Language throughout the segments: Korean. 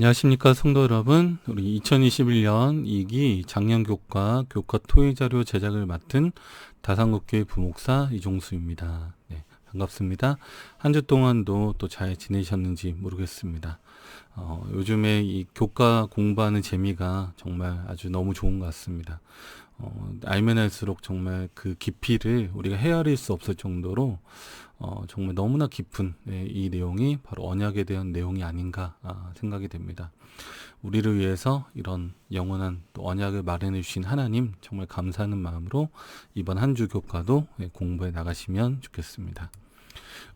안녕하십니까 성도 여러분. 우리 2021년 2기 작년 교과 토의 자료 제작을 맡은 다산국교회 부목사 이종수입니다. 네, 반갑습니다. 한 주 동안도 또 잘 지내셨는지 모르겠습니다. 요즘에 이 교과 공부하는 재미가 정말 아주 너무 좋은 것 같습니다. 알면 할수록 정말 그 깊이를 우리가 헤아릴 수 없을 정도로 정말 너무나 깊은 이 내용이 바로 언약에 대한 내용이 아닌가 생각이 됩니다. 우리를 위해서 이런 영원한 또 언약을 마련해 주신 하나님 정말 감사하는 마음으로 이번 한 주 교과도 공부해 나가시면 좋겠습니다.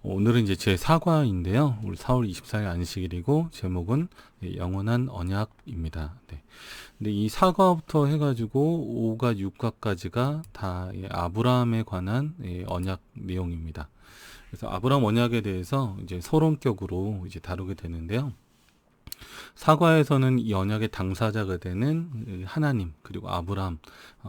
오늘은 이제 제 사과인데요. 우리 4월 24일 안식일이고 제목은 영원한 언약입니다. 네. 근데 이 사과부터 해가지고 5가 6가까지가 다 아브라함에 관한 언약 내용입니다. 그래서 아브라함 언약에 대해서 이제 서론격으로 이제 다루게 되는데요. 사과에서는 이 언약의 당사자가 되는 하나님 그리고 아브라함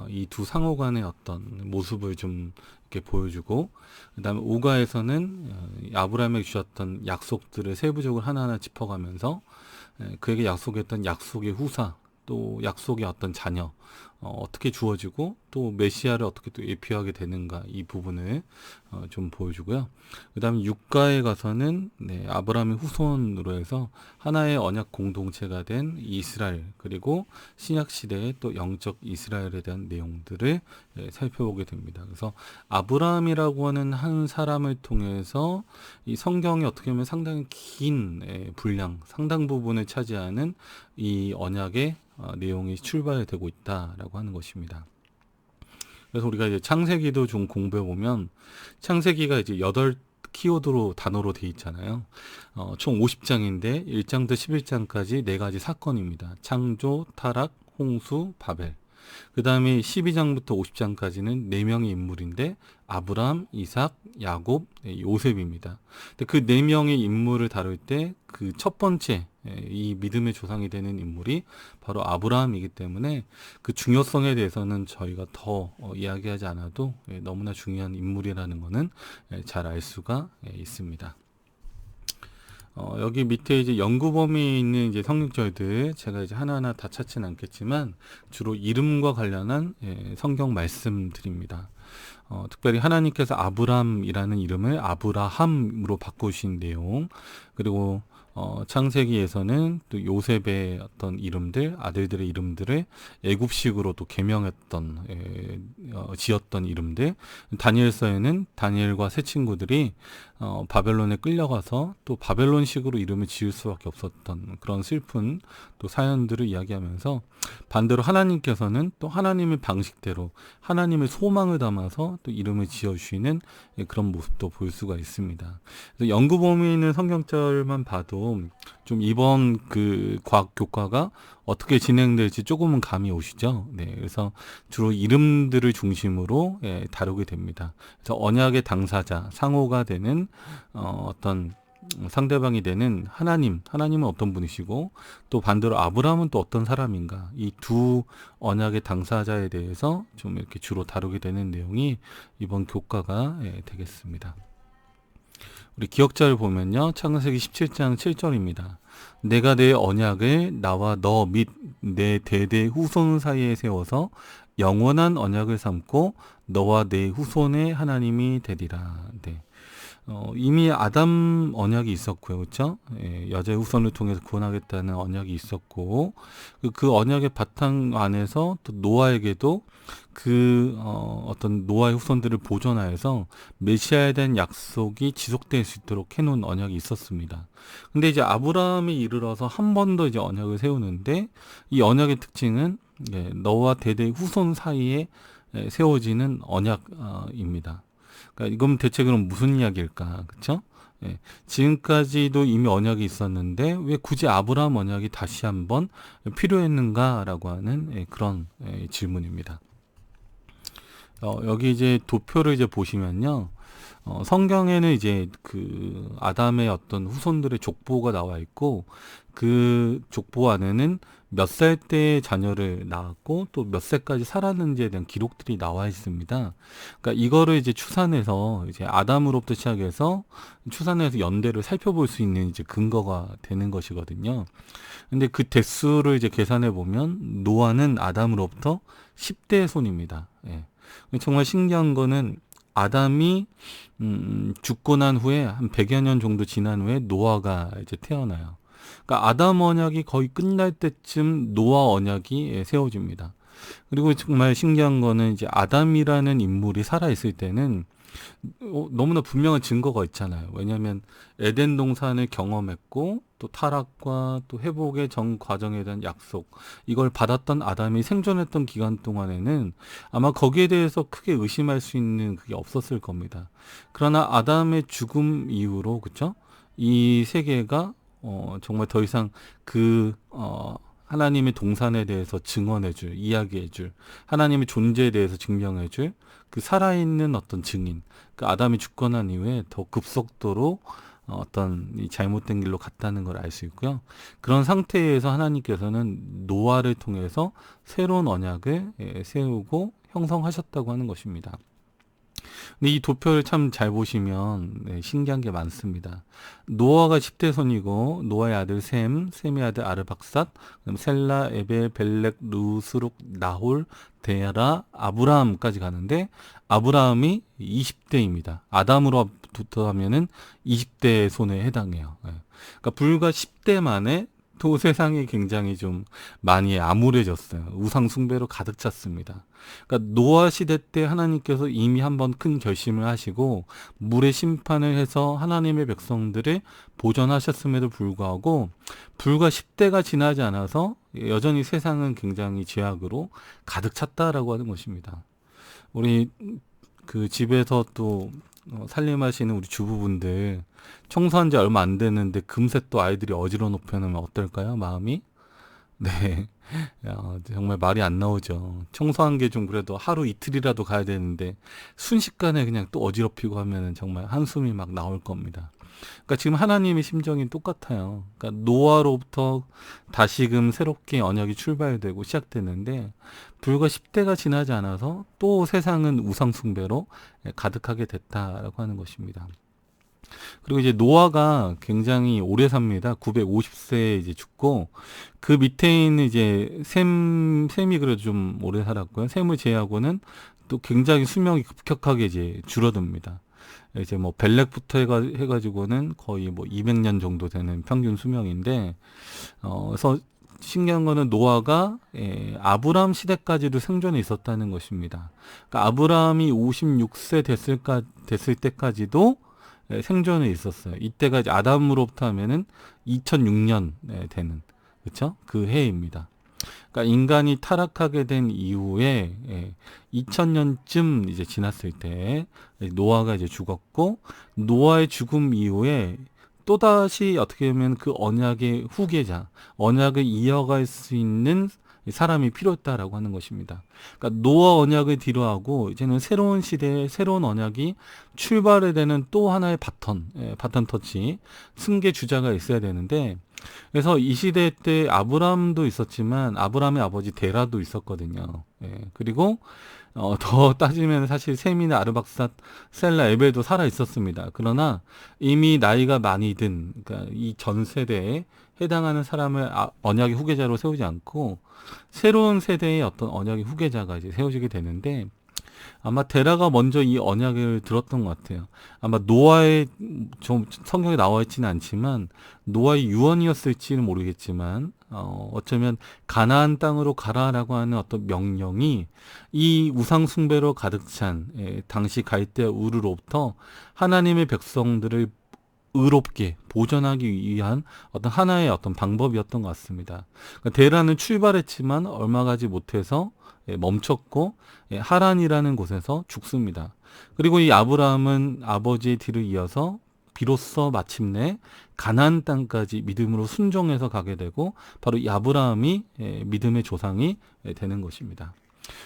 이 두 상호 간의 어떤 모습을 좀 이렇게 보여주고, 그다음에 오가에서는 아브라함에게 주셨던 약속들을 세부적으로 하나하나 짚어가면서 그에게 약속했던 약속의 후사, 또 약속의 어떤 자녀 어떻게 주어지고 또 메시아를 어떻게 또 예표하게 되는가, 이 부분을 좀 보여주고요. 그 다음에 육가에 가서는 아브라함의 후손으로 해서 하나의 언약 공동체가 된 이스라엘, 그리고 신약시대의 또 영적 이스라엘에 대한 내용들을 살펴보게 됩니다. 그래서 아브라함이라고 하는 한 사람을 통해서 이 성경이 어떻게 보면 상당히 긴 분량, 상당 부분을 차지하는 이 언약의 내용이 출발되고 있다라고 하는 것입니다. 그래서 우리가 이제 창세기도 좀 공부해 보면 창세기가 이제 8키워드로 단어로 돼 있잖아요. 총 50장인데 1장부터 11장까지 4가지 사건입니다. 창조, 타락, 홍수, 바벨. 그 다음에 12장부터 50장까지는 4명의 인물인데 아브라함, 이삭, 야곱, 요셉입니다. 근데 그 4명의 인물을 다룰 때 그 첫 번째 이 믿음의 조상이 되는 인물이 바로 아브라함이기 때문에 그 중요성에 대해서는 저희가 더 이야기하지 않아도 너무나 중요한 인물이라는 것은 잘 알 수가 있습니다. 여기 밑에 이제 연구 범위에 있는 이제 성경절들 제가 이제 하나하나 다 찾지는 않겠지만 주로 이름과 관련한 성경 말씀드립니다. 특별히 하나님께서 아브람이라는 이름을 아브라함으로 바꾸신 내용, 그리고 창세기에서는 또 요셉의 어떤 이름들, 아들들의 이름들을 애굽식으로 또 개명했던, 지었던 이름들, 다니엘서에는 다니엘과 세 친구들이 바벨론에 끌려가서 또 바벨론식으로 이름을 지을 수밖에 없었던 그런 슬픈 또 사연들을 이야기하면서, 반대로 하나님께서는 또 하나님의 방식대로 하나님의 소망을 담아서 또 이름을 지어주시는 그런 모습도 볼 수가 있습니다. 그래서 연구 범위에 있는 성경절만 봐도 좀 이번 그 과학 교과가 어떻게 진행될지 조금은 감이 오시죠. 네, 그래서 주로 이름들을 중심으로 다루게 됩니다. 그래서 언약의 당사자, 상호가 되는 어떤 상대방이 되는 하나님은 어떤 분이시고, 또 반대로 아브라함은 또 어떤 사람인가, 이 두 언약의 당사자에 대해서 좀 이렇게 주로 다루게 되는 내용이 이번 교과가 되겠습니다. 우리 기억자를 보면요, 창세기 17장 7절입니다. 내가 내 언약을 나와 너 및 내 대대 후손 사이에 세워서 영원한 언약을 삼고 너와 내 후손의 하나님이 되리라. 네. 이미 아담 언약이 있었고요, 그렇죠? 여자의 후손을 통해서 구원하겠다는 언약이 있었고, 그 언약의 바탕 안에서 또 노아에게도 그 어떤 노아의 후손들을 보존하여서 메시아에 대한 약속이 지속될 수 있도록 해놓은 언약이 있었습니다. 근데 이제 아브라함에 이르러서 한 번 더 이제 언약을 세우는데, 이 언약의 특징은 너와 대대 후손 사이에 세워지는 언약입니다. 그러니까 이건 대체 그럼 무슨 이야기일까, 그렇죠? 지금까지도 이미 언약이 있었는데 왜 굳이 아브라함 언약이 다시 한번 필요했는가라고 하는 그런 질문입니다. 여기 이제 도표를 이제 보시면요, 성경에는 이제 그 아담의 어떤 후손들의 족보가 나와 있고, 그 족보 안에는 몇 살 때 자녀를 낳았고 또 몇 세까지 살았는지에 대한 기록들이 나와 있습니다. 그러니까 이거를 이제 추산해서 이제 아담으로부터 시작해서 추산해서 연대를 살펴볼 수 있는 이제 근거가 되는 것이거든요. 근데 그 대수를 이제 계산해 보면 노아는 아담으로부터 10대의 손입니다. 예. 정말 신기한 거는 아담이 죽고 난 후에 한 100여 년 정도 지난 후에 노아가 이제 태어나요. 그러니까 아담 언약이 거의 끝날 때쯤 노아 언약이 세워집니다. 그리고 정말 신기한 거는 이제 아담이라는 인물이 살아 있을 때는 너무나 분명한 증거가 있잖아요. 왜냐하면 에덴 동산을 경험했고 또 타락과 또 회복의 전 과정에 대한 약속, 이걸 받았던 아담이 생존했던 기간 동안에는 아마 거기에 대해서 크게 의심할 수 있는 그게 없었을 겁니다. 그러나 아담의 죽음 이후로, 그쵸? 이 세계가 정말 더 이상 그 하나님의 동산에 대해서 증언해줄, 이야기해줄, 하나님의 존재에 대해서 증명해줄 그 살아있는 어떤 증인, 그 아담이 죽고 난 이후에 더 급속도로 어떤 이 잘못된 길로 갔다는 걸 알 수 있고요. 그런 상태에서 하나님께서는 노아를 통해서 새로운 언약을 세우고 형성하셨다고 하는 것입니다. 근데 이 도표를 참 잘 보시면 신기한 게 많습니다. 노아가 10대 손이고 노아의 아들 셈의 아들 아르박삿, 그다음 셀라, 에벨, 벨렉, 루스룩, 나홀, 데라, 아브라함까지 가는데 아브라함이 20대입니다. 아담으로부터 하면은 20대 손에 해당해요. 그러니까 불과 10대 만에 또 세상이 굉장히 좀 많이 암울해졌어요. 우상 숭배로 가득 찼습니다. 그러니까 노아 시대 때 하나님께서 이미 한번 큰 결심을 하시고 물의 심판을 해서 하나님의 백성들을 보존하셨음에도 불구하고 불과 10대가 지나지 않아서 여전히 세상은 굉장히 죄악으로 가득 찼다라고 하는 것입니다. 우리 그 집에서 또 살림하시는 우리 주부분들 청소한 지 얼마 안 됐는데 금세 또 아이들이 어지러 놓으면 어떨까요? 마음이? 네. 야, 정말 말이 안 나오죠. 청소한 게 좀 그래도 하루 이틀이라도 가야 되는데 순식간에 그냥 또 어지럽히고 하면은 정말 한숨이 막 나올 겁니다. 그러니까 지금 하나님의 심정이 똑같아요. 그러니까 노아로부터 다시금 새롭게 언약이 출발되고 시작되는데 불과 10대가 지나지 않아서 또 세상은 우상 숭배로 가득하게 됐다라고 하는 것입니다. 그리고 이제 노아가 굉장히 오래 삽니다. 950세에 이제 죽고 그 밑에 있는 이제 셈이 그래도 좀 오래 살았고요. 셈을 제외하고는 또 굉장히 수명이 급격하게 이제 줄어듭니다. 이제 뭐 벨렉부터 해가지고는 거의 뭐 200년 정도 되는 평균 수명인데, 그래서 신기한 거는 노아가 아브라함 시대까지도 생존해 있었다는 것입니다. 그러니까 아브라함이 56세 됐을 때까지도 생존해 있었어요. 이때가 이제 아담으로부터 하면은 2006년 되는, 그렇죠? 그 해입니다. 그러니까 인간이 타락하게 된 이후에 2000년쯤 이제 지났을 때 노아가 이제 죽었고 노아의 죽음 이후에 또다시 어떻게 보면 그 언약의 후계자, 언약을 이어갈 수 있는 사람이 필요했다라고 하는 것입니다. 그러니까 노아 언약을 뒤로하고 이제는 새로운 시대에 새로운 언약이 출발해야 되는 또 하나의 바ton 터치, 승계 주자가 있어야 되는데, 그래서 이 시대 때 아브라함도 있었지만 아브라함의 아버지 데라도 있었거든요. 그리고 더 따지면 사실 셈이나 아르박삿, 셀라, 에벨도 살아 있었습니다. 그러나 이미 나이가 많이 든, 그러니까 이 전 세대에 해당하는 사람을 언약의 후계자로 세우지 않고 새로운 세대의 어떤 언약의 후계자가 이제 세워지게 되는데, 아마 데라가 먼저 이 언약을 들었던 것 같아요. 아마 노아의, 좀 성경에 나와 있지는 않지만 노아의 유언이었을지는 모르겠지만 어쩌면 가나안 땅으로 가라라고 하는 어떤 명령이 이 우상 숭배로 가득 찬 당시 갈대아 우르로부터 하나님의 백성들을 의롭게 보존하기 위한 어떤 하나의 어떤 방법이었던 것 같습니다. 그러니까 데라는 출발했지만 얼마 가지 못해서 멈췄고 하란이라는 곳에서 죽습니다. 그리고 이 아브라함은 아버지의 뒤를 이어서 비로소 마침내 가나안 땅까지 믿음으로 순종해서 가게 되고 바로 이 아브라함이 믿음의 조상이 되는 것입니다.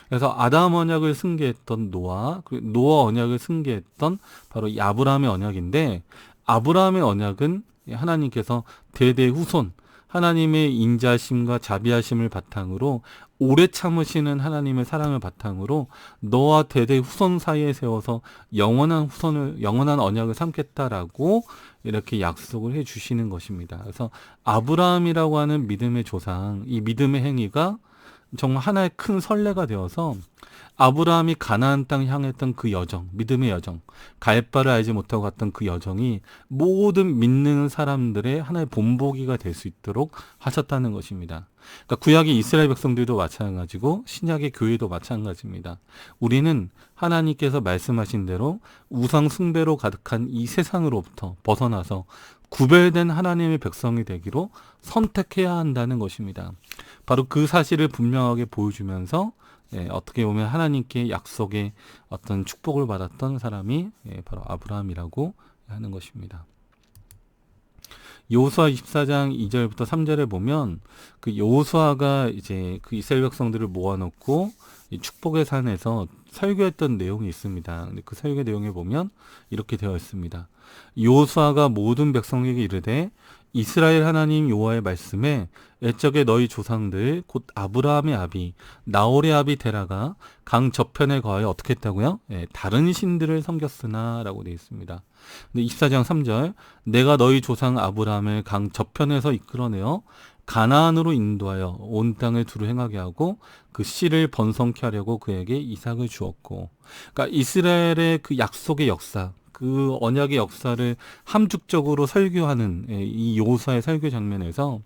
그래서 아담 언약을 승계했던 노아, 그리고 노아 언약을 승계했던 바로 이 아브라함의 언약인데, 아브라함의 언약은 하나님께서 대대 후손, 하나님의 인자심과 자비하심을 바탕으로 오래 참으시는 하나님의 사랑을 바탕으로 너와 대대 후손 사이에 세워서 영원한 언약을 삼겠다라고 이렇게 약속을 해 주시는 것입니다. 그래서 아브라함이라고 하는 믿음의 조상, 이 믿음의 행위가 정말 하나의 큰 선례가 되어서 아브라함이 가나안 땅 향했던 그 여정, 믿음의 여정, 갈 바를 알지 못하고 갔던 그 여정이 모든 믿는 사람들의 하나의 본보기가 될 수 있도록 하셨다는 것입니다. 그러니까 구약의 이스라엘 백성들도 마찬가지고 신약의 교회도 마찬가지입니다. 우리는 하나님께서 말씀하신 대로 우상 숭배로 가득한 이 세상으로부터 벗어나서 구별된 하나님의 백성이 되기로 선택해야 한다는 것입니다. 바로 그 사실을 분명하게 보여주면서 어떻게 보면 하나님께 약속의 어떤 축복을 받았던 사람이 바로 아브라함이라고 하는 것입니다. 여호수아 24장 2절부터 3절에 보면 그 여호수아가 이제 그 이스라엘 백성들을 모아놓고 이 축복의 산에서 설교했던 내용이 있습니다. 근데 그 설교 내용에 보면 이렇게 되어 있습니다. 여호수아가 모든 백성에게 이르되 이스라엘 하나님 여호와의 말씀에 옛적에 너희 조상들 곧 아브라함의 아비 나홀의 아비 데라가 강 저편에 거하여 어떻게 했다고요? 다른 신들을 섬겼으나 라고 되어 있습니다. 근데 24장 3절 내가 너희 조상 아브라함을 강 저편에서 이끌어내어 가나안으로 인도하여 온 땅을 두루 행하게 하고 그 씨를 번성케 하려고 그에게 이삭을 주었고, 그러니까 이스라엘의 그 약속의 역사, 그 언약의 역사를 함축적으로 설교하는 이 여호수아의 설교 장면에서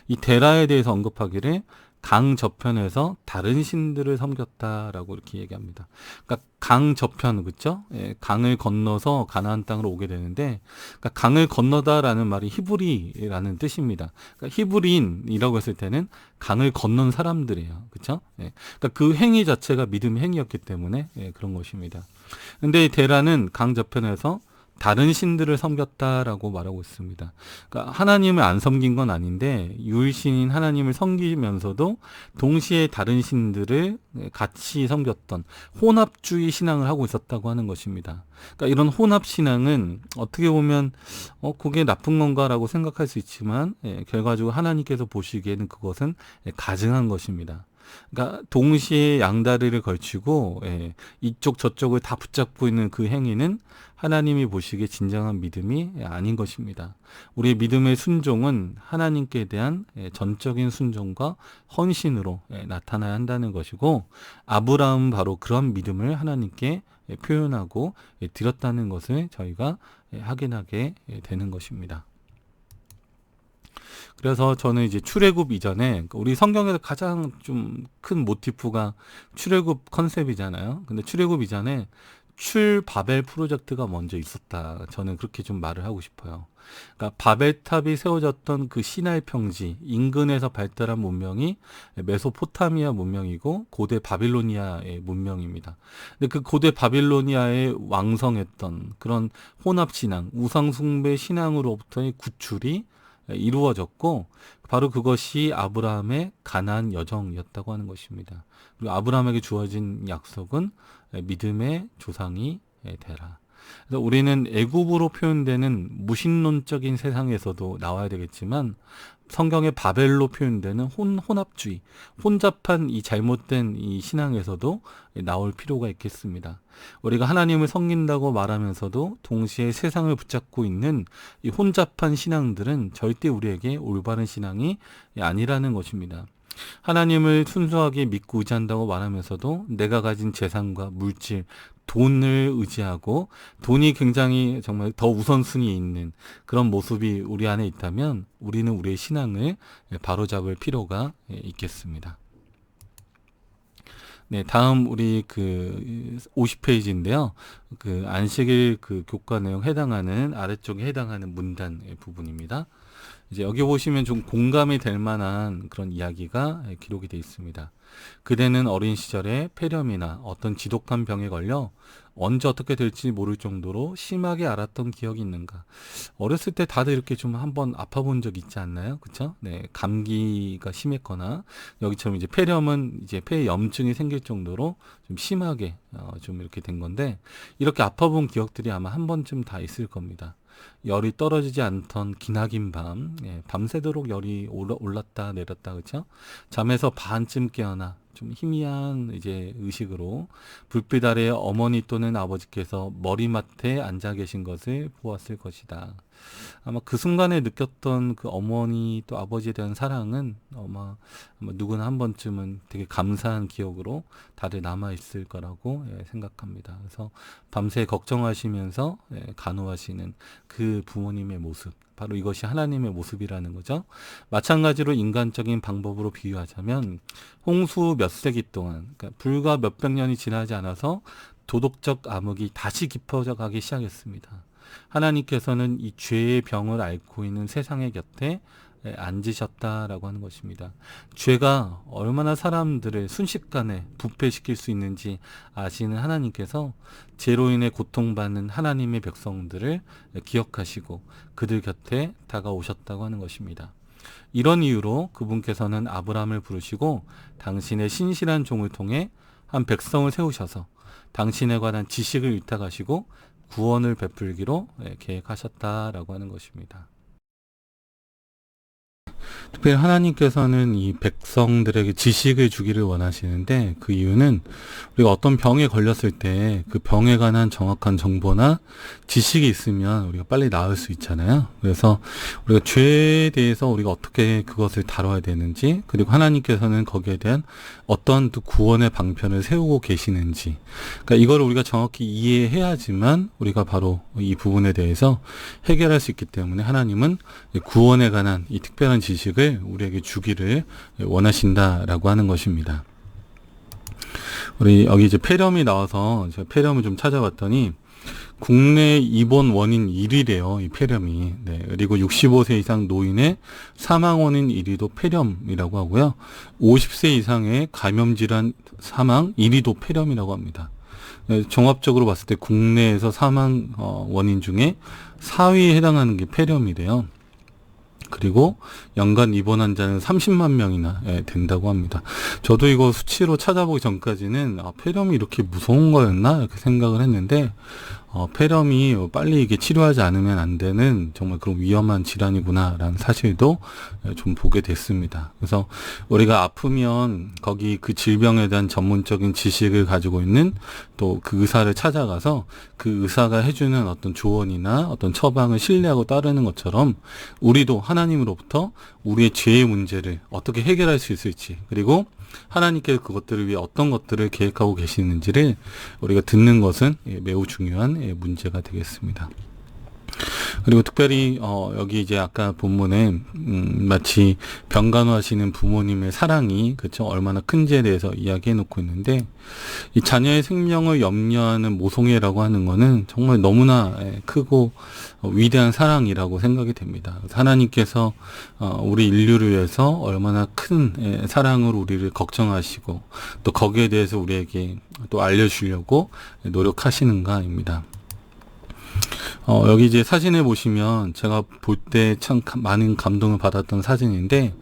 이 데라에 대해서 언급하기를 강 저편에서 다른 신들을 섬겼다라고 이렇게 얘기합니다. 그러니까 강 저편, 그렇죠? 강을 건너서 가나안 땅으로 오게 되는데, 그러니까 강을 건너다라는 말이 히브리라는 뜻입니다. 그러니까 히브리인이라고 했을 때는 강을 건넌 사람들이에요, 그렇죠? 그러니까 그 행위 자체가 믿음의 행위였기 때문에 그런 것입니다. 근데 데라는 강 저편에서 다른 신들을 섬겼다라고 말하고 있습니다. 그러니까 하나님을 안 섬긴 건 아닌데 유일신인 하나님을 섬기면서도 동시에 다른 신들을 같이 섬겼던 혼합주의 신앙을 하고 있었다고 하는 것입니다. 그러니까 이런 혼합 신앙은 어떻게 보면 그게 나쁜 건가라고 생각할 수 있지만 결과적으로 하나님께서 보시기에는 그것은 가증한 것입니다. 그러니까 동시에 양다리를 걸치고 이쪽 저쪽을 다 붙잡고 있는 그 행위는 하나님이 보시기에 진정한 믿음이 아닌 것입니다. 우리의 믿음의 순종은 하나님께 대한 전적인 순종과 헌신으로 나타나야 한다는 것이고, 아브라함은 바로 그런 믿음을 하나님께 표현하고 드렸다는 것을 저희가 확인하게 되는 것입니다. 그래서 저는 이제 출애굽 이전에 우리 성경에서 가장 좀 큰 모티프가 출애굽 컨셉이잖아요. 근데 출애굽 이전에 출바벨 프로젝트가 먼저 있었다. 저는 그렇게 좀 말을 하고 싶어요. 그러니까 바벨탑이 세워졌던 그 시나이 평지 인근에서 발달한 문명이 메소포타미아 문명이고 고대 바빌로니아의 문명입니다. 근데 그 고대 바빌로니아의 왕성했던 그런 혼합 신앙, 우상 숭배 신앙으로부터의 구출이 이루어졌고, 바로 그것이 아브라함의 가나안 여정이었다고 하는 것입니다. 그리고 아브라함에게 주어진 약속은 믿음의 조상이 되라. 그래서 우리는 애굽으로 표현되는 무신론적인 세상에서도 나와야 되겠지만 성경의 바벨로 표현되는 혼합주의, 혼잡한 이 잘못된 이 신앙에서도 나올 필요가 있겠습니다. 우리가 하나님을 섬긴다고 말하면서도 동시에 세상을 붙잡고 있는 이 혼잡한 신앙들은 절대 우리에게 올바른 신앙이 아니라는 것입니다. 하나님을 순수하게 믿고 의지한다고 말하면서도 내가 가진 재산과 물질, 돈을 의지하고 돈이 굉장히 정말 더 우선순위에 있는 그런 모습이 우리 안에 있다면 우리는 우리의 신앙을 바로잡을 필요가 있겠습니다. 네, 다음 우리 그 50페이지인데요. 그 안식일 그 교과 내용 해당하는 아래쪽에 해당하는 문단의 부분입니다. 이제 여기 보시면 좀 공감이 될 만한 그런 이야기가 기록이 되어 있습니다. 그대는 어린 시절에 폐렴이나 어떤 지독한 병에 걸려 언제 어떻게 될지 모를 정도로 심하게 앓았던 기억이 있는가? 어렸을 때 다들 이렇게 좀 한번 아파본 적 있지 않나요? 그쵸? 네, 감기가 심했거나 여기처럼 이제 폐렴은 이제 폐에 염증이 생길 정도로 좀 심하게 좀 이렇게 된 건데 이렇게 아파본 기억들이 아마 한 번쯤 다 있을 겁니다. 열이 떨어지지 않던 기나긴 밤, 밤새도록 열이 올랐다 내렸다, 그쵸? 잠에서 반쯤 깨어나 좀 희미한 이제 의식으로 불빛 아래 어머니 또는 아버지께서 머리맡에 앉아 계신 것을 보았을 것이다. 아마 그 순간에 느꼈던 그 어머니 또 아버지에 대한 사랑은 아마 누구나 한 번쯤은 되게 감사한 기억으로 다들 남아 있을 거라고 생각합니다. 그래서 밤새 걱정하시면서 간호하시는 그 부모님의 모습, 바로 이것이 하나님의 모습이라는 거죠. 마찬가지로 인간적인 방법으로 비유하자면 홍수 몇 세기 동안, 그러니까 불과 몇백 년이 지나지 않아서 도덕적 암흑이 다시 깊어져 가기 시작했습니다. 하나님께서는 이 죄의 병을 앓고 있는 세상의 곁에 앉으셨다라고 하는 것입니다. 죄가 얼마나 사람들을 순식간에 부패시킬 수 있는지 아시는 하나님께서 죄로 인해 고통받는 하나님의 백성들을 기억하시고 그들 곁에 다가오셨다고 하는 것입니다. 이런 이유로 그분께서는 아브라함을 부르시고 당신의 신실한 종을 통해 한 백성을 세우셔서 당신에 관한 지식을 위탁하시고 구원을 베풀기로 계획하셨다라고 하는 것입니다. 특별히 하나님께서는 이 백성들에게 지식을 주기를 원하시는데 그 이유는 우리가 어떤 병에 걸렸을 때 그 병에 관한 정확한 정보나 지식이 있으면 우리가 빨리 나을 수 있잖아요. 그래서 우리가 죄에 대해서 우리가 어떻게 그것을 다뤄야 되는지, 그리고 하나님께서는 거기에 대한 어떤 또 구원의 방편을 세우고 계시는지, 그러니까 이걸 우리가 정확히 이해해야지만 우리가 바로 이 부분에 대해서 해결할 수 있기 때문에 하나님은 구원에 관한 이 특별한 지식을 우리에게 주기를 원하신다라고 하는 것입니다. 우리 여기 이제 폐렴이 나와서 제가 폐렴을 좀 찾아봤더니 국내 입원 원인 1위래요. 이 폐렴이. 네. 그리고 65세 이상 노인의 사망 원인 1위도 폐렴이라고 하고요. 50세 이상의 감염 질환 사망 1위도 폐렴이라고 합니다. 네, 종합적으로 봤을 때 국내에서 사망 원인 중에 4위에 해당하는 게 폐렴이래요. 그리고 연간 입원 환자는 30만 명이나 된다고 합니다. 저도 이거 수치로 찾아보기 전까지는 폐렴이 이렇게 무서운 거였나 이렇게 생각을 했는데 폐렴이 빨리 이게 치료하지 않으면 안 되는 정말 그런 위험한 질환이구나라는 사실도 좀 보게 됐습니다. 그래서 우리가 아프면 거기 그 질병에 대한 전문적인 지식을 가지고 있는 또 그 의사를 찾아가서 그 의사가 해주는 어떤 조언이나 어떤 처방을 신뢰하고 따르는 것처럼 우리도 하나님으로부터 우리의 죄의 문제를 어떻게 해결할 수 있을지, 그리고 하나님께서 그것들을 위해 어떤 것들을 계획하고 계시는지를 우리가 듣는 것은 매우 중요한 문제가 되겠습니다. 그리고 특별히 여기 이제 아까 본문에 마치 병간호하시는 부모님의 사랑이 그쵸 얼마나 큰지에 대해서 이야기해 놓고 있는데, 이 자녀의 생명을 염려하는 모성애라고 하는 거는 정말 너무나 크고 위대한 사랑이라고 생각이 됩니다. 하나님께서 우리 인류를 위해서 얼마나 큰 사랑으로 우리를 걱정하시고 또 거기에 대해서 우리에게 또 알려주려고 노력하시는가입니다. 여기 이제 사진에 보시면 제가 볼 때 참 많은 감동을 받았던 사진인데,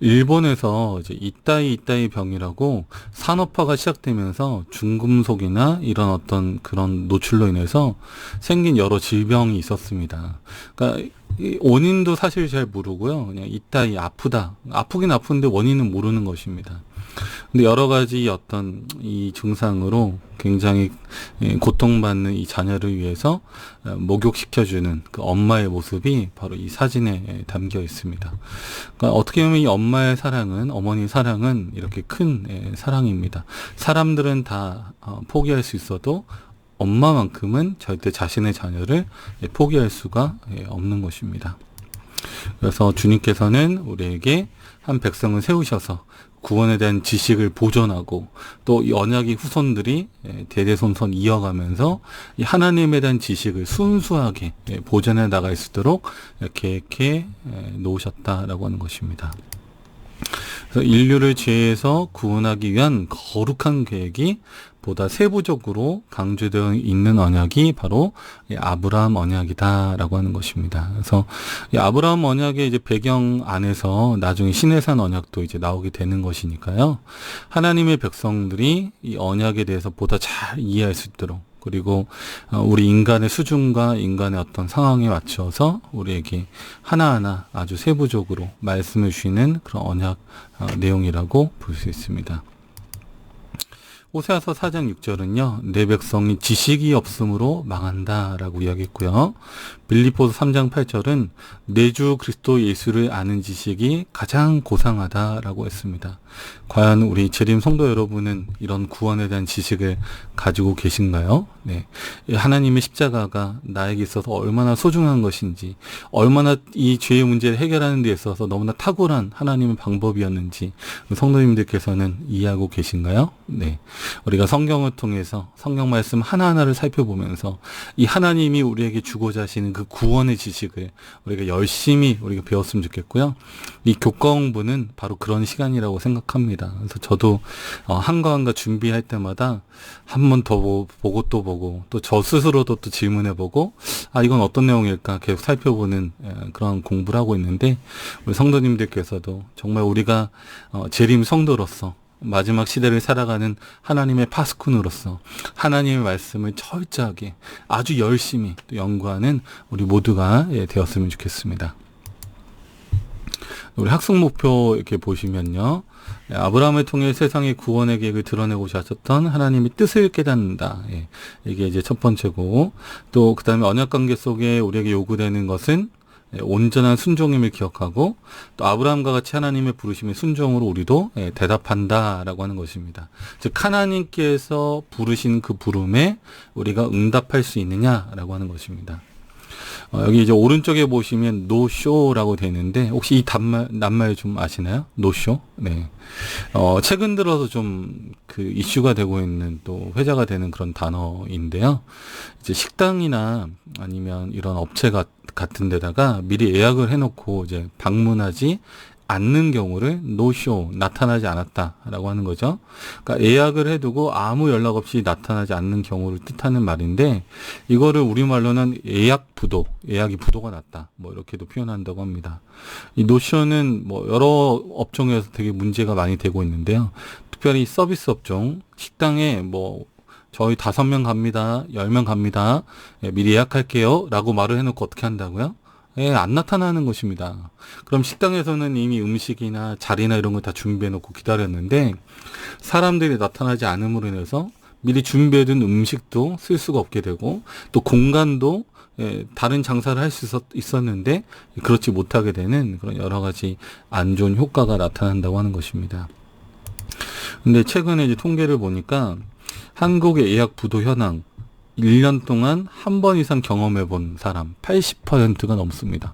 일본에서 이제 이따이 병이라고 산업화가 시작되면서 중금속이나 이런 어떤 그런 노출로 인해서 생긴 여러 질병이 있었습니다. 그러니까 원인도 사실 잘 모르고요. 그냥 이따이 아프긴 아픈데 원인은 모르는 것입니다. 근데 여러 가지 어떤 이 증상으로 굉장히 고통받는 이 자녀를 위해서 목욕시켜주는 그 엄마의 모습이 바로 이 사진에 담겨 있습니다. 그러니까 어떻게 보면 이 엄마의 사랑은, 어머니의 사랑은 이렇게 큰 사랑입니다. 사람들은 다 포기할 수 있어도 엄마만큼은 절대 자신의 자녀를 포기할 수가 없는 것입니다. 그래서 주님께서는 우리에게 한 백성을 세우셔서 구원에 대한 지식을 보존하고 또 이 언약의 후손들이 대대손손 이어가면서 이 하나님에 대한 지식을 순수하게 보존해 나갈 수 있도록 이렇게 놓으셨다라고 하는 것입니다. 그래서 인류를 죄에서 구원하기 위한 거룩한 계획이 보다 세부적으로 강조되어 있는 언약이 바로 아브라함 언약이다라고 하는 것입니다. 그래서 이 아브라함 언약의 이제 배경 안에서 나중에 시내산 언약도 이제 나오게 되는 것이니까요. 하나님의 백성들이 이 언약에 대해서 보다 잘 이해할 수 있도록, 그리고 우리 인간의 수준과 인간의 어떤 상황에 맞춰서 우리에게 하나하나 아주 세부적으로 말씀을 주시는 그런 언약 내용이라고 볼 수 있습니다. 호세아서 4장 6절은요. 내 백성이 지식이 없으므로 망한다라고 이야기했고요. 빌립보서 3장 8절은 내 주 그리스도 예수를 아는 지식이 가장 고상하다라고 했습니다. 과연 우리 재림 성도 여러분은 이런 구원에 대한 지식을 가지고 계신가요? 네. 하나님의 십자가가 나에게 있어서 얼마나 소중한 것인지, 얼마나 이 죄의 문제를 해결하는 데 있어서 너무나 탁월한 하나님의 방법이었는지 성도님들께서는 이해하고 계신가요? 네. 우리가 성경을 통해서 성경 말씀 하나하나를 살펴보면서 이 하나님이 우리에게 주고자 하시는 그 구원의 지식을 우리가 열심히 우리가 배웠으면 좋겠고요. 이 교과 공부는 바로 그런 시간이라고 생각합니다. 그래서 저도 한과 한과 준비할 때마다 한 번 더 보고 또 보고, 또 저 스스로도 또 질문해보고, 이건 어떤 내용일까 계속 살펴보는 그런 공부를 하고 있는데, 우리 성도님들께서도 정말 우리가 재림 성도로서 마지막 시대를 살아가는 하나님의 파수꾼으로서 하나님의 말씀을 철저하게 아주 열심히 또 연구하는 우리 모두가 되었으면 좋겠습니다. 우리 학습 목표 이렇게 보시면요. 아브라함을 통해 세상의 구원의 계획을 드러내고자 하셨던 하나님의 뜻을 깨닫는다. 이게 이제 첫 번째고, 또 그 다음에 언약 관계 속에 우리에게 요구되는 것은 온전한 순종임을 기억하고, 또 아브라함과 같이 하나님의 부르심의 순종으로 우리도 대답한다라고 하는 것입니다. 즉 하나님께서 부르신 그 부름에 우리가 응답할 수 있느냐라고 하는 것입니다. 여기 이제 오른쪽에 보시면 노쇼라고 되어 있는데, 혹시 이 낱말 좀 아시나요? 노쇼? 네. 최근 들어서 좀 그 이슈가 되고 있는, 또 회자가 되는 그런 단어인데요. 이제 식당이나 아니면 이런 업체 같은 데다가 미리 예약을 해놓고 이제 방문하지 않는 경우를 노쇼, 나타나지 않았다라고 하는 거죠. 그러니까 예약을 해두고 아무 연락 없이 나타나지 않는 경우를 뜻하는 말인데, 이거를 우리말로는 예약이 부도가 났다, 뭐 이렇게도 표현한다고 합니다. 이 노쇼는 뭐 여러 업종에서 되게 문제가 많이 되고 있는데요. 특별히 서비스 업종, 식당에 뭐 저희 5명 갑니다, 10명 갑니다, 미리 예약할게요 라고 말을 해놓고 어떻게 한다고요? 안 나타나는 것입니다. 그럼 식당에서는 이미 음식이나 자리나 이런 거 다 준비해놓고 기다렸는데, 사람들이 나타나지 않음으로 인해서 미리 준비해둔 음식도 쓸 수가 없게 되고, 또 공간도 다른 장사를 할 수 있었는데 그렇지 못하게 되는 그런 여러 가지 안 좋은 효과가 나타난다고 하는 것입니다. 근데 최근에 이제 통계를 보니까 한국의 예약 부도 현황, 1년 동안 한 번 이상 경험해 본 사람 80%가 넘습니다.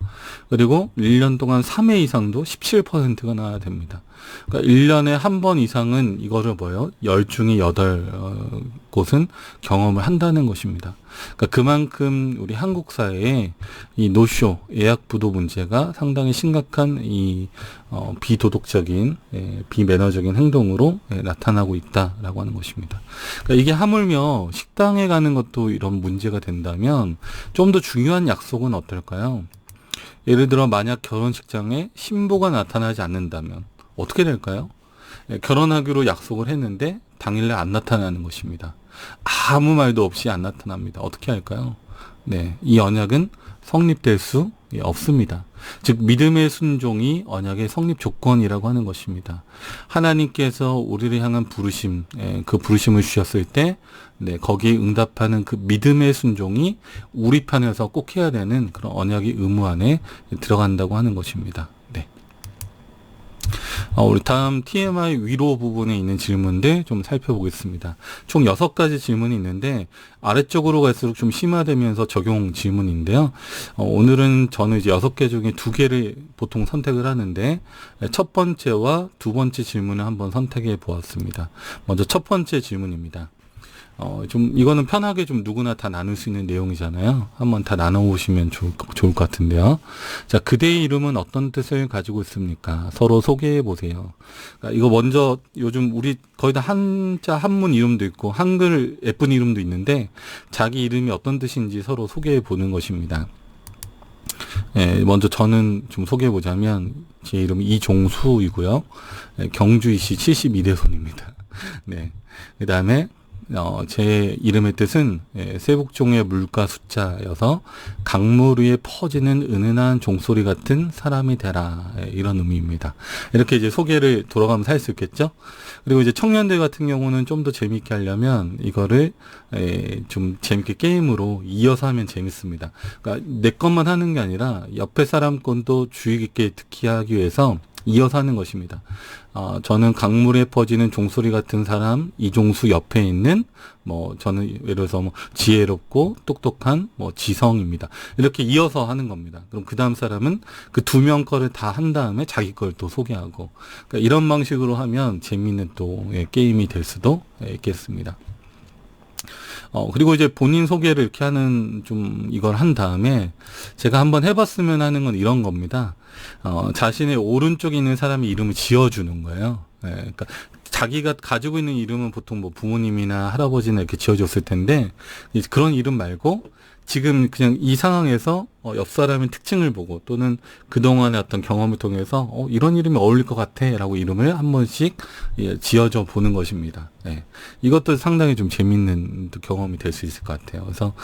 그리고 1년 동안 3회 이상도 17%가 나야 됩니다. 그러니까 1년에 한 번 이상은 이거를 10 중에 8곳은 경험을 한다는 것입니다. 그러니까 그만큼 우리 한국 사회에 이 노쇼, 예약 부도 문제가 상당히 심각한 이 비도덕적인, 비매너적인 행동으로 나타나고 있다라고 하는 것입니다. 그러니까 이게 하물며 식당에 가는 것도 이런 문제가 된다면 좀 더 중요한 약속은 어떨까요? 예를 들어 만약 결혼식장에 신부가 나타나지 않는다면 어떻게 될까요? 결혼하기로 약속을 했는데 당일날 안 나타나는 것입니다. 아무 말도 없이 안 나타납니다. 어떻게 할까요? 네, 이 언약은 성립될 수 없습니다. 즉 믿음의 순종이 언약의 성립 조건이라고 하는 것입니다. 하나님께서 우리를 향한 부르심, 그 부르심을 주셨을 때 거기에 응답하는 그 믿음의 순종이 우리 편에서 꼭 해야 되는 그런 언약의 의무 안에 들어간다고 하는 것입니다. 네. 우리 다음 TMI 위로 부분에 있는 질문들 좀 살펴보겠습니다. 총 6가지 질문이 있는데 아래쪽으로 갈수록 좀 심화되면서 적용 질문인데요. 오늘은 저는 이제 6개 중에 2개를 보통 선택을 하는데 첫 번째와 두 번째 질문을 한번 선택해 보았습니다. 먼저 첫 번째 질문입니다. 좀 이거는 편하게 좀 누구나 다 나눌 수 있는 내용이잖아요. 한번 다 나눠보시면 좋을 것 같은데요. 자, 그대의 이름은 어떤 뜻을 가지고 있습니까? 서로 소개해 보세요. 그러니까 이거 먼저 요즘 우리 거의 다 한자 한문 이름도 있고 한글 예쁜 이름도 있는데 자기 이름이 어떤 뜻인지 서로 소개해 보는 것입니다. 예, 먼저 저는 좀 소개해 보자면 제 이름은 이종수이고요. 경주이시 72대손입니다. 네. 그 다음에 제 이름의 뜻은 세북종의 물과 숫자여서 강물 위에 퍼지는 은은한 종소리 같은 사람이 되라, 이런 의미입니다. 이렇게 이제 소개를 돌아가면서 할 수 있겠죠. 그리고 이제 청년들 같은 경우는 좀 더 재밌게 하려면 이거를 좀 재밌게 게임으로 이어서 하면 재밌습니다. 그러니까 내 것만 하는 게 아니라 옆에 사람 건도 주의 깊게 듣게 하기 위해서 이어서 하는 것입니다. 저는 강물에 퍼지는 종소리 같은 사람 이종수 옆에 있는 저는 예를 들어서 지혜롭고 똑똑한 지성입니다. 이렇게 이어서 하는 겁니다. 그럼 그 다음 사람은 그 2명 거를 다 한 다음에 자기 걸 또 소개하고, 그러니까 이런 방식으로 하면 재미있는 또 게임이 될 수도 있겠습니다. 그리고 이제 본인 소개를 이렇게 하는 이걸 한 다음에 제가 한번 해봤으면 하는 건 이런 겁니다. 자신의 오른쪽에 있는 사람이 이름을 지어주는 거예요. 그러니까 자기가 가지고 있는 이름은 보통 부모님이나 할아버지나 이렇게 지어줬을 텐데 그런 이름 말고 지금 그냥 이 상황에서 옆 사람의 특징을 보고 또는 그동안의 어떤 경험을 통해서 이런 이름이 어울릴 것 같아 라고 이름을 한 번씩 지어줘 보는 것입니다. 네. 이것도 상당히 좀 재밌는 경험이 될 수 있을 것 같아요. 그래서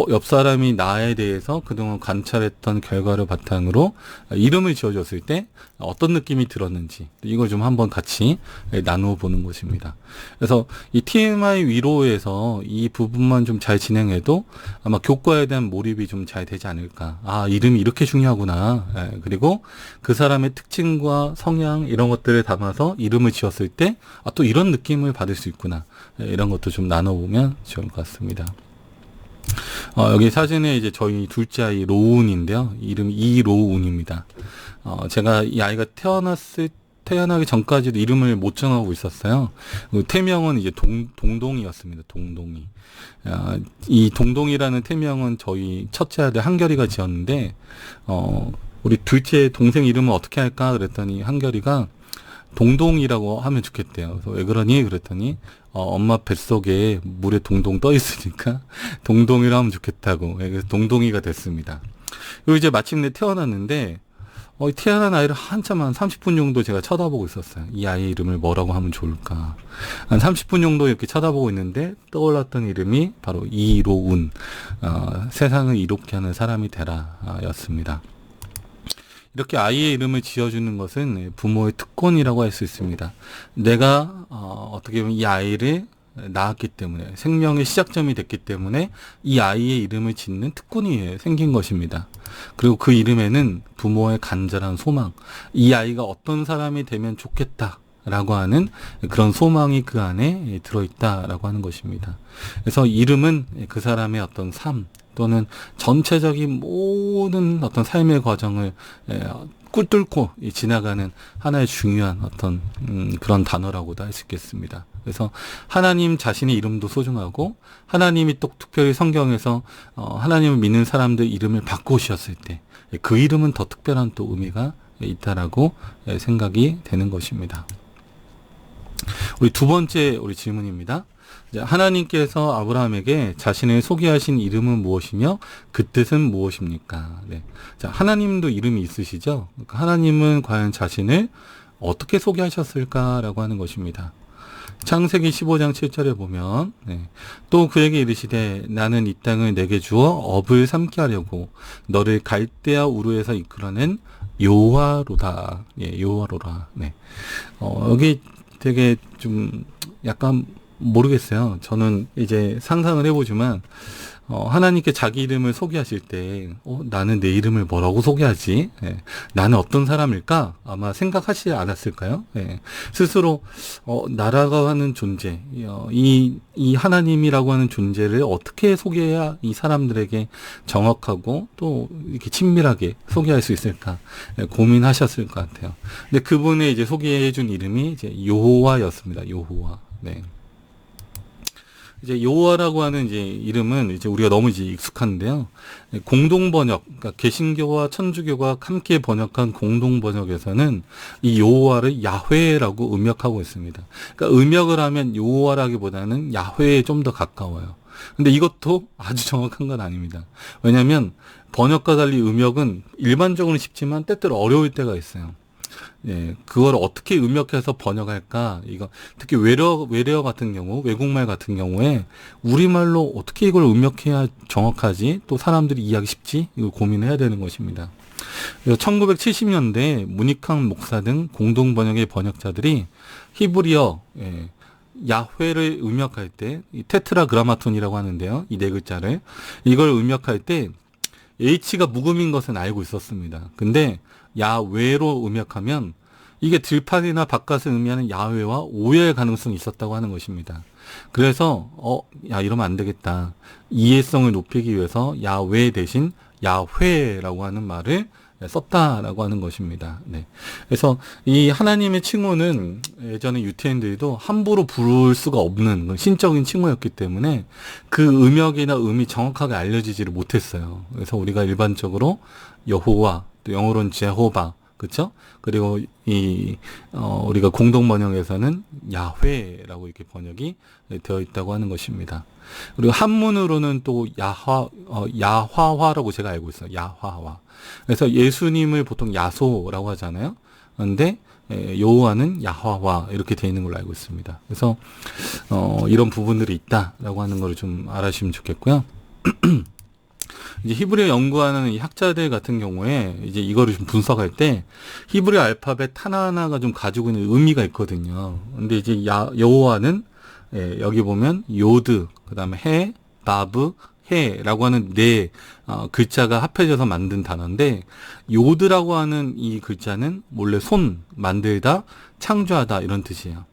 옆 사람이 나에 대해서 그동안 관찰했던 결과를 바탕으로 이름을 지어줬을 때 어떤 느낌이 들었는지 이걸 좀 한번 같이 나누어 보는 것입니다. 그래서 이 TMI 위로에서 이 부분만 좀 잘 진행해도 아마 교과에 대한 몰입이 좀 잘 되지 않을까. 이름이 이렇게 중요하구나. 그리고 그 사람의 특징과 성향 이런 것들을 담아서 이름을 지었을 때 또 이런 느낌을 받을 수 있구나. 이런 것도 좀 나눠보면 좋을 것 같습니다. 여기 사진에 이제 저희 둘째 아이 로운인데요. 이름이 이로운입니다. 제가 이 아이가 태어나기 전까지도 이름을 못 정하고 있었어요. 태명은 이제 동동이었습니다. 동동이. 이 동동이라는 태명은 저희 첫째 아들 한결이가 지었는데, 우리 둘째 동생 이름은 어떻게 할까? 그랬더니 한결이가 동동이라고 하면 좋겠대요. 그래서 왜 그러니? 그랬더니, 엄마 뱃속에 물에 동동 떠 있으니까 동동이라 하면 좋겠다고. 그래서 동동이가 됐습니다. 그리고 이제 마침내 태어났는데, 태어난 아이를 한참 한 30분 정도 제가 쳐다보고 있었어요. 이 아이 이름을 뭐라고 하면 좋을까. 한 30분 정도 이렇게 쳐다보고 있는데 떠올랐던 이름이 바로 이로운, 세상을 이롭게 하는 사람이 되라, 였습니다. 이렇게 아이의 이름을 지어주는 것은 부모의 특권이라고 할 수 있습니다. 내가 어떻게 보면 이 아이를 낳았기 때문에 생명의 시작점이 됐기 때문에 이 아이의 이름을 짓는 특권이 생긴 것입니다. 그리고 그 이름에는 부모의 간절한 소망, 이 아이가 어떤 사람이 되면 좋겠다라고 하는 그런 소망이 그 안에 들어있다라고 하는 것입니다. 그래서 이름은 그 사람의 어떤 삶 또는 전체적인 모든 어떤 삶의 과정을 꿀뚫고 지나가는 하나의 중요한 어떤 그런 단어라고도 할 수 있겠습니다. 그래서 하나님 자신의 이름도 소중하고 하나님이 또 특별히 성경에서 하나님을 믿는 사람들 이름을 바꾸셨을 때 그 이름은 더 특별한 또 의미가 있다라고 생각이 되는 것입니다. 우리 두 번째 우리 질문입니다. 하나님께서 아브라함에게 자신을 소개하신 이름은 무엇이며 그 뜻은 무엇입니까? 네. 자, 하나님도 이름이 있으시죠? 그러니까 하나님은 과연 자신을 어떻게 소개하셨을까라고 하는 것입니다. 창세기 15장 7절에 보면 또 그에게 이르시되 나는 이 땅을 내게 주어 업을 삼게 하려고 너를 갈대아 우르에서 이끌어낸 여호와로다. 여호와로라. 여기 되게 좀 약간 모르겠어요. 저는 이제 상상을 해보지만 하나님께 자기 이름을 소개하실 때, 나는 내 이름을 뭐라고 소개하지? 예, 나는 어떤 사람일까? 아마 생각하시지 않았을까요? 예, 스스로, 나라고 하는 존재, 이 하나님이라고 하는 존재를 어떻게 소개해야 이 사람들에게 정확하고 또 이렇게 친밀하게 소개할 수 있을까? 예, 고민하셨을 것 같아요. 근데 그분의 이제 소개해준 이름이 이제 여호와였습니다. 여호와. 네. 이제 여호와라고 하는 이제 이름은 이제 우리가 너무 이제 익숙한데요. 공동 번역, 그러니까 개신교와 천주교가 함께 번역한 공동 번역에서는 이 여호와를 야훼라고 음역하고 있습니다. 그러니까 음역을 하면 여호와라기보다는 야훼에 좀 더 가까워요. 근데 이것도 아주 정확한 건 아닙니다. 왜냐하면 번역과 달리 음역은 일반적으로는 쉽지만 때때로 어려울 때가 있어요. 예, 그걸 어떻게 음역해서 번역할까? 이거 특히 외래어 같은 경우, 외국말 같은 경우에 우리말로 어떻게 이걸 음역해야 정확하지? 또 사람들이 이해하기 쉽지? 이걸 고민해야 되는 것입니다. 1970년대 문익환 목사 등 공동 번역의 번역자들이 히브리어 야훼를 음역할 때 이 테트라그라마톤이라고 하는데요. 이 네 글자를 이걸 음역할 때 H가 묵음인 것은 알고 있었습니다. 근데 야외로 음역하면 이게 들판이나 바깥을 의미하는 야외와 오해할 가능성이 있었다고 하는 것입니다. 그래서 이러면 안 되겠다. 이해성을 높이기 위해서 야외 대신 야훼라고 하는 말을 썼다라고 하는 것입니다. 네. 그래서 이 하나님의 칭호는 예전에 유태인들도 함부로 부를 수가 없는 신적인 칭호였기 때문에 그 음역이나 음이 정확하게 알려지지를 못했어요. 그래서 우리가 일반적으로 여호와, 또 영어로는 제호바, 그렇죠? 그리고 우리가 공동 번역에서는 야훼라고 이렇게 번역이 되어 있다고 하는 것입니다. 그리고 한문으로는 또 야화화라고 제가 알고 있어요. 야화화. 그래서 예수님을 보통 야소라고 하잖아요. 그런데 여호와는 야화화 이렇게 되어 있는 걸로 알고 있습니다. 그래서 이런 부분들이 있다라고 하는 걸 좀 알아주시면 좋겠고요. 이제 히브리어 연구하는 이 학자들 같은 경우에 이제 이거를 좀 분석할 때 히브리어 알파벳 하나하나가 좀 가지고 있는 의미가 있거든요. 근데 이제 여호와는 여기 보면 요드, 그다음에 해, 바브, 해라고 하는 네 글자가 합해져서 만든 단어인데 요드라고 하는 이 글자는 원래 손, 만들다, 창조하다 이런 뜻이에요.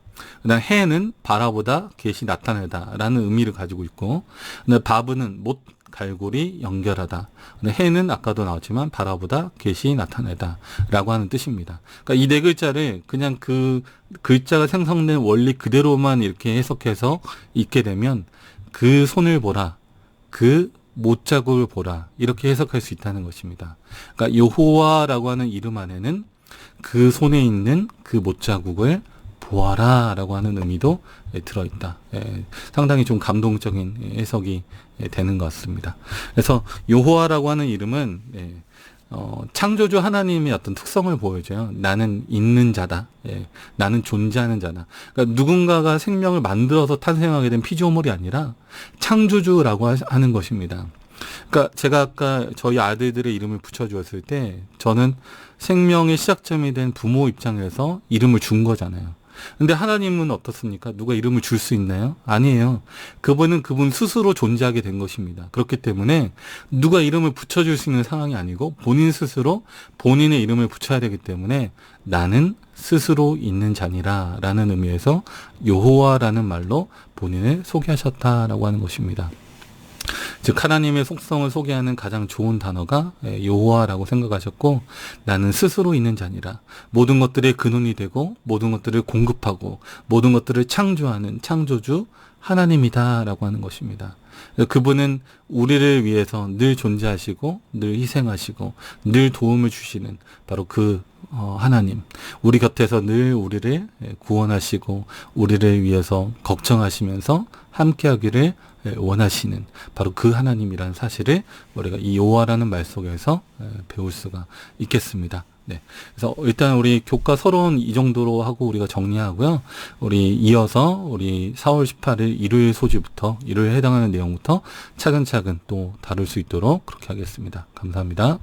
그다음 해는 바라보다, 계시 나타내다라는 의미를 가지고 있고, 그다음 바브는 못, 갈고리, 연결하다. 해는 아까도 나왔지만 바라보다, 계시, 나타내다라고 하는 뜻입니다. 그러니까 이 네 글자를 그냥 그 글자가 생성된 원리 그대로만 이렇게 해석해서 읽게 되면 그 손을 보라, 그 못자국을 보라 이렇게 해석할 수 있다는 것입니다. 그러니까 여호와라고 하는 이름 안에는 그 손에 있는 그 못자국을 보아라 라고 하는 의미도 들어있다. 상당히 좀 감동적인 해석이 되는 것 같습니다. 그래서 여호와라고 하는 이름은 창조주 하나님의 어떤 특성을 보여줘요. 나는 있는 자다. 나는 존재하는 자다. 그러니까 누군가가 생명을 만들어서 탄생하게 된 피조물이 아니라 창조주라고 하는 것입니다. 그러니까 제가 아까 저희 아들들의 이름을 붙여주었을 때 저는 생명의 시작점이 된 부모 입장에서 이름을 준 거잖아요. 근데 하나님은 어떻습니까? 누가 이름을 줄 수 있나요? 아니에요. 그분은 그분 스스로 존재하게 된 것입니다. 그렇기 때문에 누가 이름을 붙여줄 수 있는 상황이 아니고 본인 스스로 본인의 이름을 붙여야 되기 때문에 나는 스스로 있는 자니라 라는 의미에서 여호와라는 말로 본인을 소개하셨다라고 하는 것입니다. 즉 하나님의 속성을 소개하는 가장 좋은 단어가 여호와라고 생각하셨고, 나는 스스로 있는 자니라, 모든 것들의 근원이 되고 모든 것들을 공급하고 모든 것들을 창조하는 창조주 하나님이다 라고 하는 것입니다. 그분은 우리를 위해서 늘 존재하시고 늘 희생하시고 늘 도움을 주시는 바로 그 하나님, 우리 곁에서 늘 우리를 구원하시고 우리를 위해서 걱정하시면서 함께하기를 원하시는 바로 그 하나님이라는 사실을 우리가 이 여호와라는 말 속에서 배울 수가 있겠습니다. 네. 그래서 일단 우리 교과 서론 이 정도로 하고 우리가 정리하고요. 우리 이어서 우리 4월 18일 일요일 소지부터, 일요일에 해당하는 내용부터 차근차근 또 다룰 수 있도록 그렇게 하겠습니다. 감사합니다.